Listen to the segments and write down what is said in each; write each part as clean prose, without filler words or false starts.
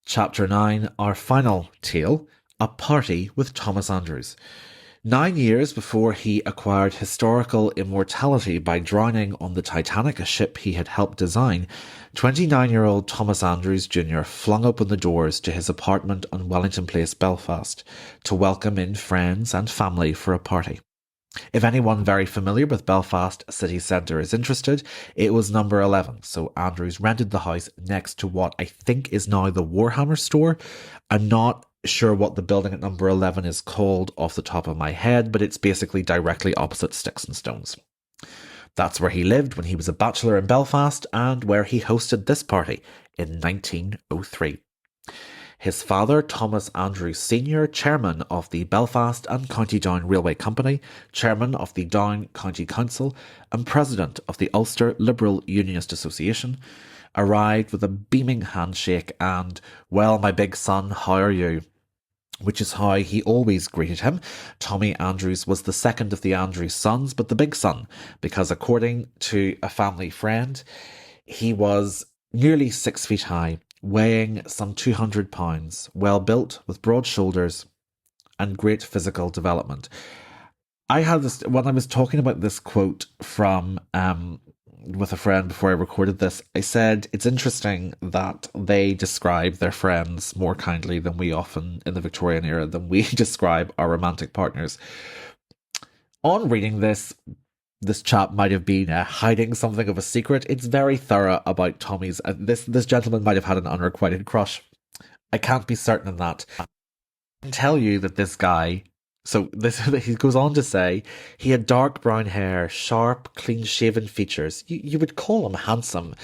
Chapter 9, our final tale, A Party with Thomas Andrews. 9 years before he acquired historical immortality by drowning on the Titanic, a ship he had helped design, 29-year-old Thomas Andrews Jr. flung open the doors to his apartment on Wellington Place, Belfast, to welcome in friends and family for a party. If anyone very familiar with Belfast city centre is interested, it was number 11, so Andrews rented the house next to what I think is now the Warhammer store. I'm not sure what the building at number 11 is called off the top of my head, but it's basically directly opposite Sticks and Stones. That's where he lived when he was a bachelor in Belfast and where he hosted this party in 1903. His father, Thomas Andrews Sr., chairman of the Belfast and County Down Railway Company, chairman of the Down County Council, and president of the Ulster Liberal Unionist Association, arrived with a beaming handshake and, "Well, my big son, how are you?" Which is how he always greeted him. Tommy Andrews was the second of the Andrews sons, but the big son, because according to a family friend, he was nearly 6 feet high, weighing some 200 pounds, well built, with broad shoulders, and great physical development. I had this, when I was talking about this quote from with a friend before I recorded this, I said it's interesting that they describe their friends more kindly than we often, in the Victorian era, than we describe our romantic partners. On reading this chap might have been hiding something of a secret. It's very thorough about Tommy's. This gentleman might have had an unrequited crush. I can't be certain of that. I can tell you that this guy. So he goes on to say he had dark brown hair, sharp, clean-shaven features. You would call him handsome.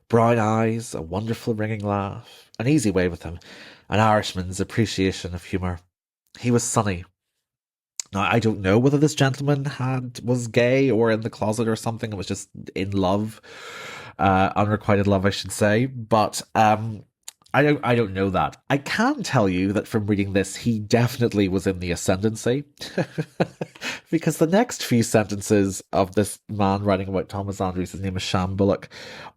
Brown eyes, a wonderful ringing laugh, an easy way with him, an Irishman's appreciation of humour. He was sunny. Now, I don't know whether this gentleman was gay or in the closet or something, and was just in love, unrequited love, I should say. But I don't know that. I can tell you that from reading this, he definitely was in the ascendancy, because the next few sentences of this man writing about Thomas Andrews, his name is Sham Bullock,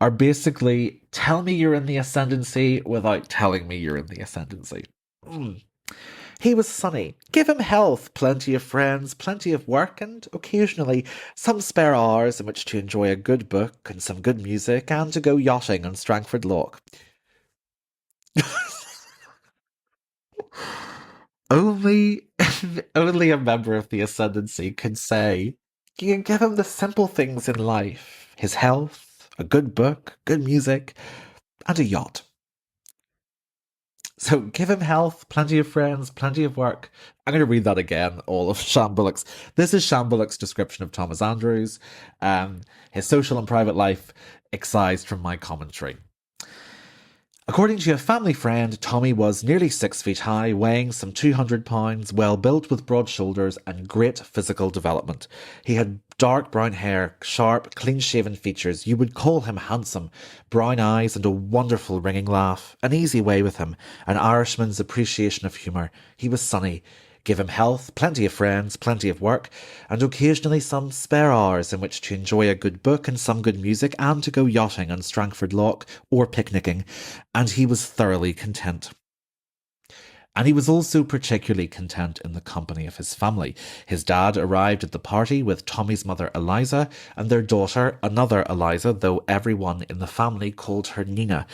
are basically, tell me you're in the ascendancy without telling me you're in the ascendancy. He was sunny. Give him health, plenty of friends, plenty of work, and occasionally some spare hours in which to enjoy a good book and some good music, and to go yachting on Strangford Lough. only, only a member of the ascendancy could say, you can give him the simple things in life: his health, a good book, good music, and a yacht. So give him health, plenty of friends, plenty of work. I'm going to read that again, all of Sham Bullock's. This is Sham Bullock's description of Thomas Andrews, his social and private life, excised from my commentary. According to a family friend, Tommy was nearly 6 feet high, weighing some 200 pounds, well built with broad shoulders and great physical development. He had dark brown hair, sharp, clean-shaven features. You would call him handsome. Brown eyes and a wonderful ringing laugh. An easy way with him. An Irishman's appreciation of humour. He was sunny. Give him health, plenty of friends, plenty of work, and occasionally some spare hours in which to enjoy a good book and some good music, and to go yachting on Strangford Lough or picnicking, and he was thoroughly content. And he was also particularly content in the company of his family. His dad arrived at the party with Tommy's mother Eliza and their daughter, another Eliza, though everyone in the family called her Nina.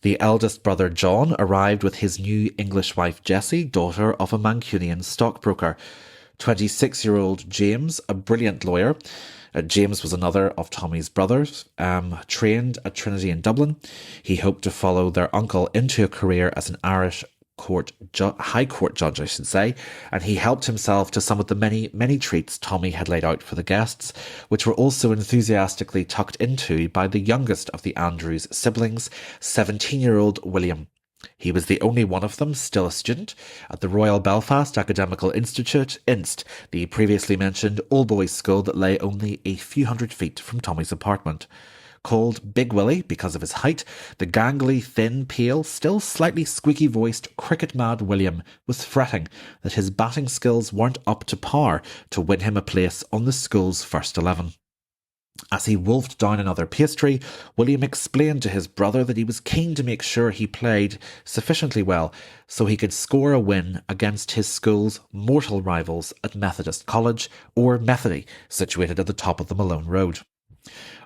The eldest brother John arrived with his new English wife Jessie, daughter of a Mancunian stockbroker. 26-year-old James, a brilliant lawyer. James was another of Tommy's brothers, trained at Trinity in Dublin. He hoped to follow their uncle into a career as an Irish High Court judge, I should say, and he helped himself to some of the many treats Tommy had laid out for the guests, which were also enthusiastically tucked into by the youngest of the Andrews siblings, 17-year-old William. He was the only one of them still a student at the Royal Belfast Academical Institute, INST, the previously mentioned all-boys school that lay only a few hundred feet from Tommy's apartment. Called Big Willie because of his height, the gangly, thin, pale, still slightly squeaky-voiced, cricket-mad William was fretting that his batting skills weren't up to par to win him a place on the school's first 11. As he wolfed down another pastry, William explained to his brother that he was keen to make sure he played sufficiently well so he could score a win against his school's mortal rivals at Methodist College, or Methody, situated at the top of the Malone Road.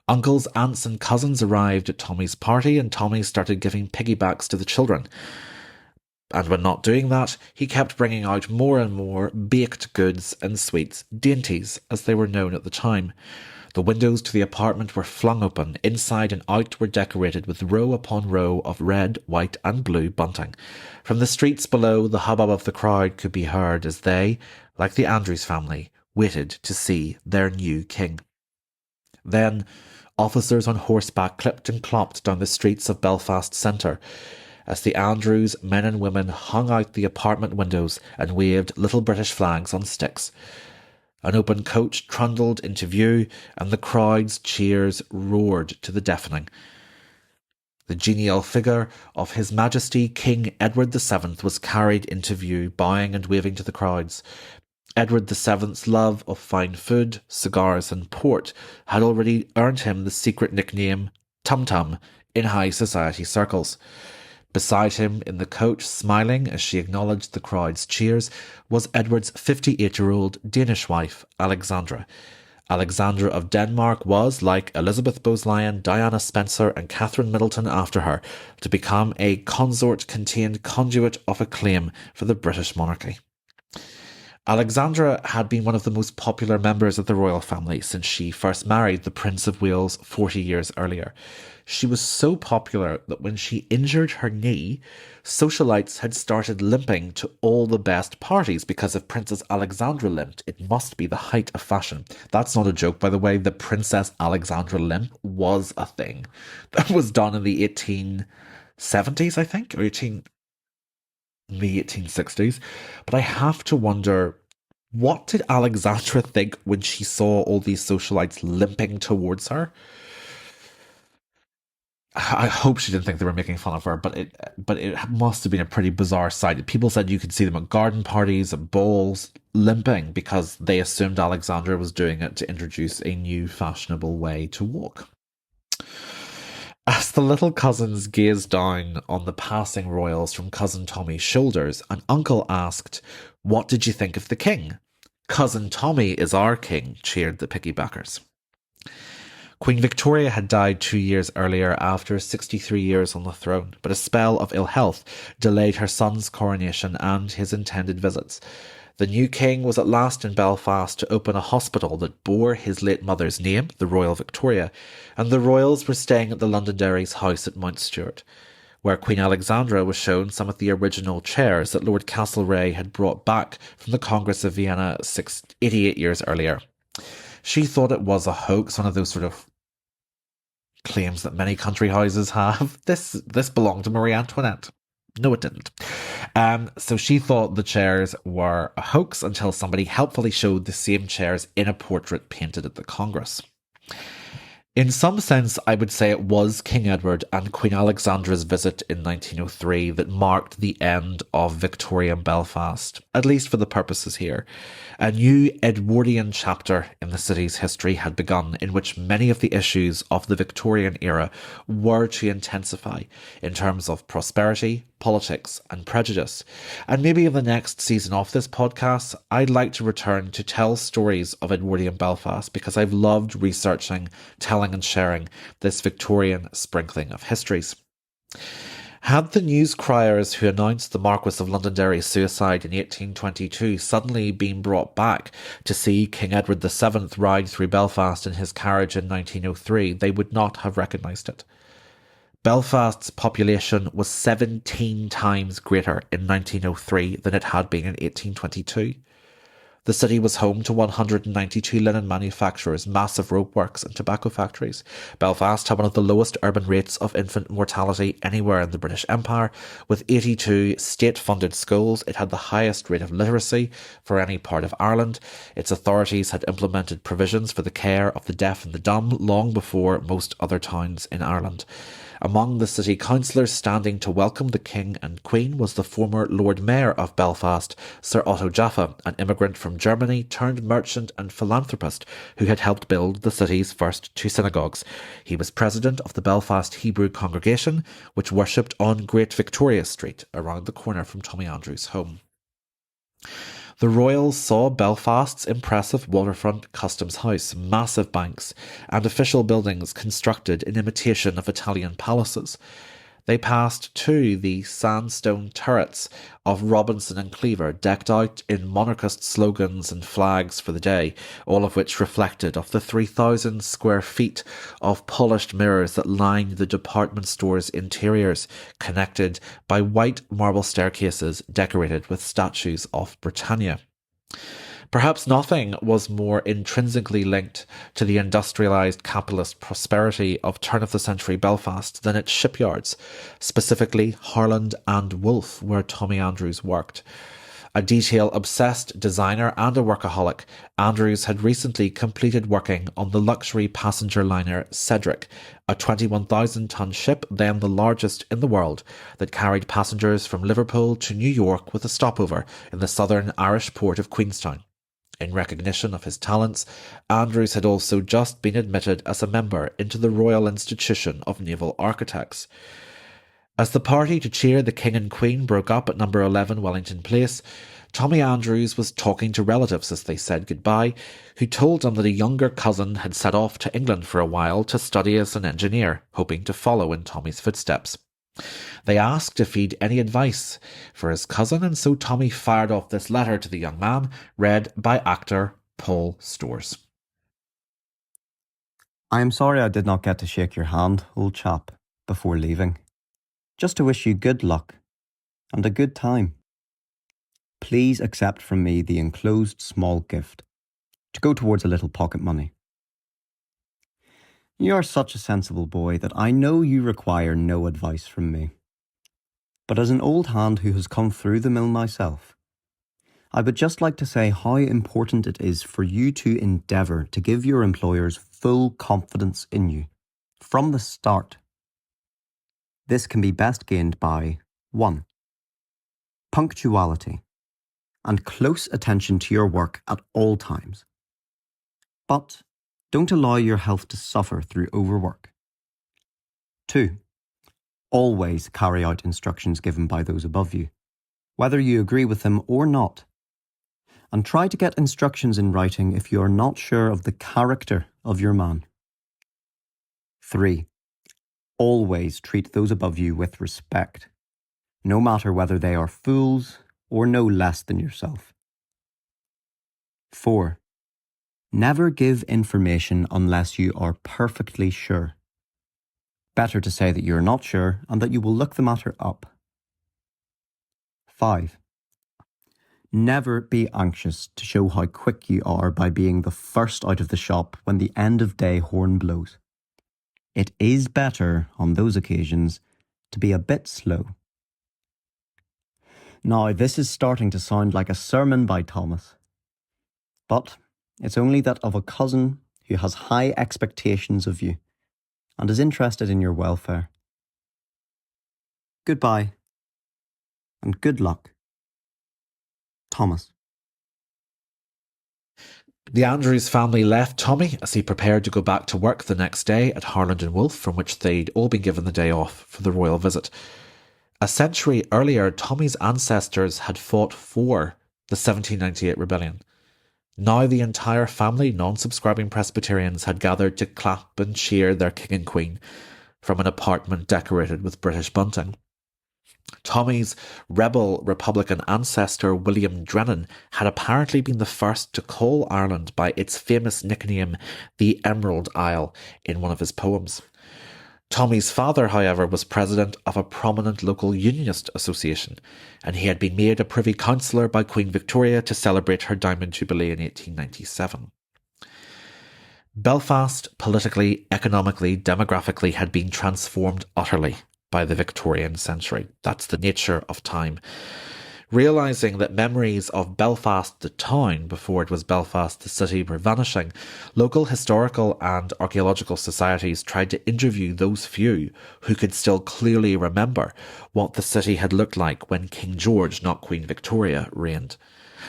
Uncles, aunts and cousins arrived at Tommy's party, and Tommy started giving piggybacks to the children. And when not doing that, he kept bringing out more and more baked goods and sweets, dainties as they were known at the time. The windows to the apartment were flung open. Inside and out were decorated with row upon row of red, white and blue bunting. From the streets below, the hubbub of the crowd could be heard as they, like the Andrews family, waited to see their new king. Then, officers on horseback clipped and clopped down the streets of Belfast centre, as the Andrews men and women hung out the apartment windows and waved little British flags on sticks. An open coach trundled into view, and the crowd's cheers roared to the deafening. The genial figure of His Majesty King Edward VII was carried into view, bowing and waving to the crowds. Edward VII's love of fine food, cigars and port had already earned him the secret nickname Tum Tum in high society circles. Beside him in the coach, smiling as she acknowledged the crowd's cheers, was Edward's 58-year-old Danish wife, Alexandra. Alexandra of Denmark was, like Elizabeth Bowes-Lyon, Diana Spencer and Catherine Middleton after her, to become a consort-contained conduit of acclaim for the British monarchy. Alexandra had been one of the most popular members of the royal family since she first married the Prince of Wales 40 years earlier. She was so popular that when she injured her knee, socialites had started limping to all the best parties, because if Princess Alexandra limped, it must be the height of fashion. That's not a joke, by the way. The Princess Alexandra limp was a thing that was done in the 1870s, I think, or the 1860s. But I have to wonder, what did Alexandra think when she saw all these socialites limping towards her? I hope she didn't think they were making fun of her, but it must have been a pretty bizarre sight. People said you could see them at garden parties, at balls, limping, because they assumed Alexandra was doing it to introduce a new fashionable way to walk. As the little cousins gazed down on the passing royals from Cousin Tommy's shoulders, an uncle asked, "What did you think of the king?" "Cousin Tommy is our king," cheered the piggybackers. Queen Victoria had died 2 years earlier after 63 years on the throne, but a spell of ill health delayed her son's coronation and his intended visits. The new king was at last in Belfast to open a hospital that bore his late mother's name, the Royal Victoria, and the royals were staying at the Londonderry's house at Mount Stewart, where Queen Alexandra was shown some of the original chairs that Lord Castlereagh had brought back from the Congress of Vienna 88 years earlier. She thought it was a hoax, one of those sort of claims that many country houses have. This belonged to Marie Antoinette. No, it didn't. So she thought the chairs were a hoax until somebody helpfully showed the same chairs in a portrait painted at the Congress. In some sense, I would say it was King Edward and Queen Alexandra's visit in 1903 that marked the end of Victorian Belfast, at least for the purposes here. A new Edwardian chapter in the city's history had begun, in which many of the issues of the Victorian era were to intensify in terms of prosperity, politics and prejudice. And maybe in the next season of this podcast, I'd like to return to tell stories of Edwardian Belfast, because I've loved researching, telling and sharing this Victorian sprinkling of histories. Had the news criers who announced the Marquess of Londonderry's suicide in 1822 suddenly been brought back to see King Edward VII ride through Belfast in his carriage in 1903, they would not have recognised it. Belfast's population was 17 times greater in 1903 than it had been in 1822. The city was home to 192 linen manufacturers, massive rope works and tobacco factories. Belfast had one of the lowest urban rates of infant mortality anywhere in the British Empire. With 82 state-funded schools, it had the highest rate of literacy for any part of Ireland. Its authorities had implemented provisions for the care of the deaf and the dumb long before most other towns in Ireland. Among the city councillors standing to welcome the King and Queen was the former Lord Mayor of Belfast, Sir Otto Jaffa, an immigrant from Germany turned merchant and philanthropist who had helped build the city's first 2 synagogues. He was president of the Belfast Hebrew congregation, which worshipped on Great Victoria Street, around the corner from Tommy Andrews' home. The royals saw Belfast's impressive waterfront customs house, massive banks, and official buildings constructed in imitation of Italian palaces. They passed too the sandstone turrets of Robinson and Cleaver, decked out in monarchist slogans and flags for the day, all of which reflected off the 3,000 square feet of polished mirrors that lined the department store's interiors, connected by white marble staircases decorated with statues of Britannia. Perhaps nothing was more intrinsically linked to the industrialised capitalist prosperity of turn-of-the-century Belfast than its shipyards, specifically Harland and Wolff, where Tommy Andrews worked. A detail-obsessed designer and a workaholic, Andrews had recently completed working on the luxury passenger liner Cedric, a 21,000-ton ship, then the largest in the world, that carried passengers from Liverpool to New York with a stopover in the southern Irish port of Queenstown. In recognition of his talents, Andrews had also just been admitted as a member into the Royal Institution of Naval Architects. As the party to cheer the King and Queen broke up at number 11 Wellington Place, Tommy Andrews was talking to relatives as they said goodbye, who told him that a younger cousin had set off to England for a while to study as an engineer, hoping to follow in Tommy's footsteps. They asked if he'd any advice for his cousin, and so Tommy fired off this letter to the young man, read by actor Paul Storrs. I am sorry I did not get to shake your hand, old chap, before leaving. Just to wish you good luck and a good time. Please accept from me the enclosed small gift to go towards a little pocket money. You are such a sensible boy that I know you require no advice from me. But as an old hand who has come through the mill myself, I would just like to say how important it is for you to endeavour to give your employers full confidence in you from the start. This can be best gained by 1. Punctuality and close attention to your work at all times. But don't allow your health to suffer through overwork. 2. Always carry out instructions given by those above you, whether you agree with them or not. And try to get instructions in writing if you are not sure of the character of your man. 3. Always treat those above you with respect, no matter whether they are fools or no less than yourself. 4. Never give information unless you are perfectly sure. Better to say that you are not sure and that you will look the matter up. 5. Never be anxious to show how quick you are by being the first out of the shop when the end of day horn blows. It is better, on those occasions, to be a bit slow. Now, this is starting to sound like a sermon by Thomas. But it's only that of a cousin who has high expectations of you and is interested in your welfare. Goodbye, and good luck. Thomas. The Andrews family left Tommy as he prepared to go back to work the next day at Harland and Wolff, from which they'd all been given the day off for the royal visit. A century earlier, Tommy's ancestors had fought for the 1798 rebellion. Now the entire family, non-subscribing Presbyterians, had gathered to clap and cheer their king and queen from an apartment decorated with British bunting. Tommy's rebel Republican ancestor William Drennan had apparently been the first to call Ireland by its famous nickname, the Emerald Isle, in one of his poems. Tommy's father, however, was president of a prominent local unionist association, and he had been made a Privy Councillor by Queen Victoria to celebrate her Diamond Jubilee in 1897. Belfast, politically, economically, demographically, had been transformed utterly by the Victorian century. That's the nature of time. Realising that memories of Belfast the town, before it was Belfast the city, were vanishing, local historical and archaeological societies tried to interview those few who could still clearly remember what the city had looked like when King George, not Queen Victoria, reigned.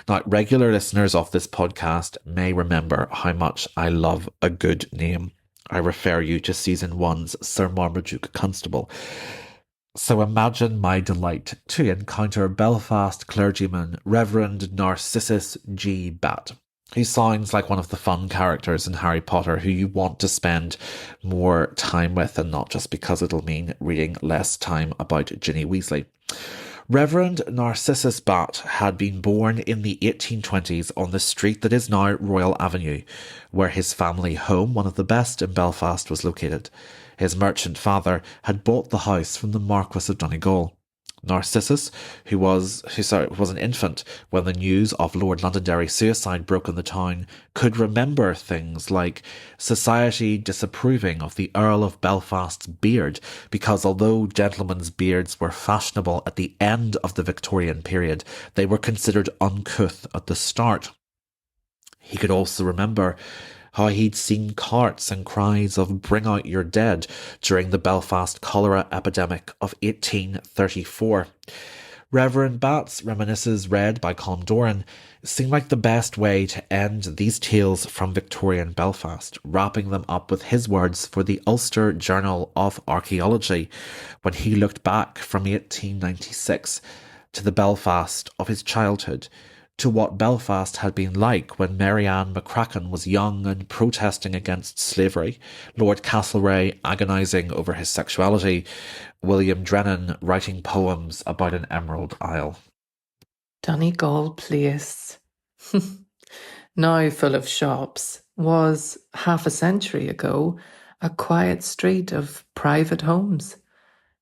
Now, regular listeners of this podcast may remember how much I love a good name. I refer you to season 1's Sir Marmaduke Constable. So imagine my delight to encounter Belfast clergyman Reverend Narcissus G. Batt, who sounds like one of the fun characters in Harry Potter who you want to spend more time with, and not just because it'll mean reading less time about Ginny Weasley. Reverend Narcissus Batt had been born in the 1820s on the street that is now Royal Avenue, where his family home, one of the best in Belfast, was located. His merchant father had bought the house from the Marquess of Donegal. Narcissus, who was an infant when the news of Lord Londonderry's suicide broke in the town, could remember things like society disapproving of the Earl of Belfast's beard, because although gentlemen's beards were fashionable at the end of the Victorian period, they were considered uncouth at the start. He could also remember how he'd seen carts and cries of "Bring out your dead" during the Belfast cholera epidemic of 1834. Reverend Batt's reminiscences, read by Colm Doran, seem like the best way to end these tales from Victorian Belfast, wrapping them up with his words for the Ulster Journal of Archaeology when he looked back from 1896 to the Belfast of his childhood, to what Belfast had been like when Mary Ann McCracken was young and protesting against slavery, Lord Castlereagh agonising over his sexuality, William Drennan writing poems about an Emerald Isle. Donegal Place, now full of shops, was half a century ago a quiet street of private homes.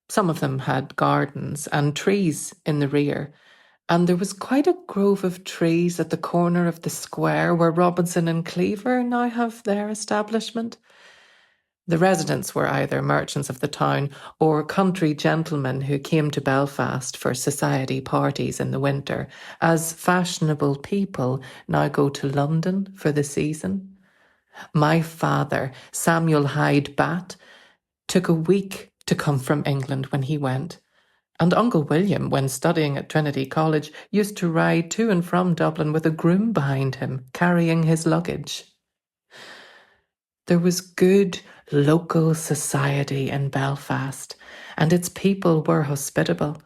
Some of them had gardens and trees in the rear, and there was quite a grove of trees at the corner of the square where Robinson and Cleaver now have their establishment. The residents were either merchants of the town or country gentlemen who came to Belfast for society parties in the winter, as fashionable people now go to London for the season. My father, Samuel Hyde Batt, took a week to come from England when he went. And Uncle William, when studying at Trinity College, used to ride to and from Dublin with a groom behind him, carrying his luggage. There was good local society in Belfast, and its people were hospitable.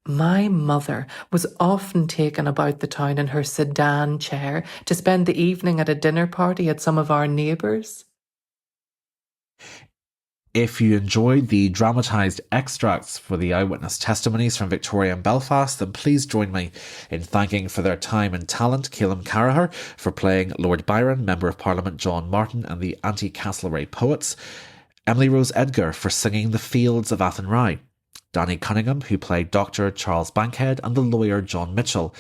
My mother was often taken about the town in her sedan chair to spend the evening at a dinner party at some of our neighbours. If you enjoyed the dramatised extracts for the eyewitness testimonies from Victorian Belfast, then please join me in thanking for their time and talent Calum Carraher for playing Lord Byron, Member of Parliament John Martin and the anti-Castlereagh poets, Emily Rose Edgar for singing The Fields of Athenry, Danny Cunningham, who played Dr. Charles Bankhead and the lawyer John Mitchell,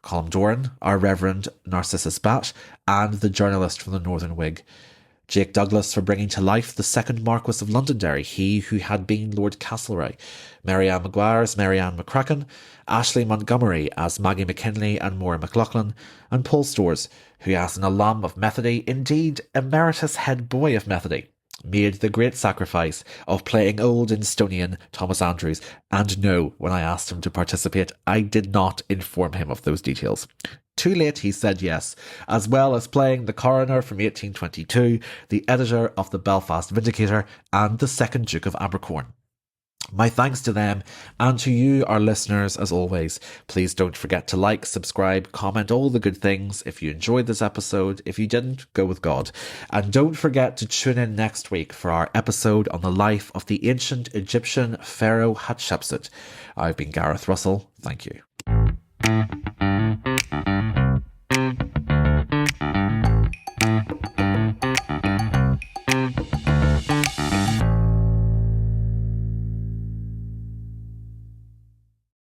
Colm Doran, our Reverend Narcissus Batt, and the journalist from the Northern Whig, Jake Douglas for bringing to life the second Marquess of Londonderry, he who had been Lord Castlereagh, Mary Ann Maguire as Mary Ann McCracken, Ashley Montgomery as Maggie McKinley and Maura McLaughlin, and Paul Storrs, who as an alum of Methody, indeed emeritus head boy of Methody, made the great sacrifice of playing old Estonian Thomas Andrews, and no, when I asked him to participate, I did not inform him of those details. Too late, he said yes, as well as playing the coroner from 1822, the editor of the Belfast Vindicator, and the second Duke of Abercorn. My thanks to them, and to you, our listeners, as always. Please don't forget to like, subscribe, comment, all the good things. If you enjoyed this episode, if you didn't, go with God. And don't forget to tune in next week for our episode on the life of the ancient Egyptian pharaoh Hatshepsut. I've been Gareth Russell. Thank you.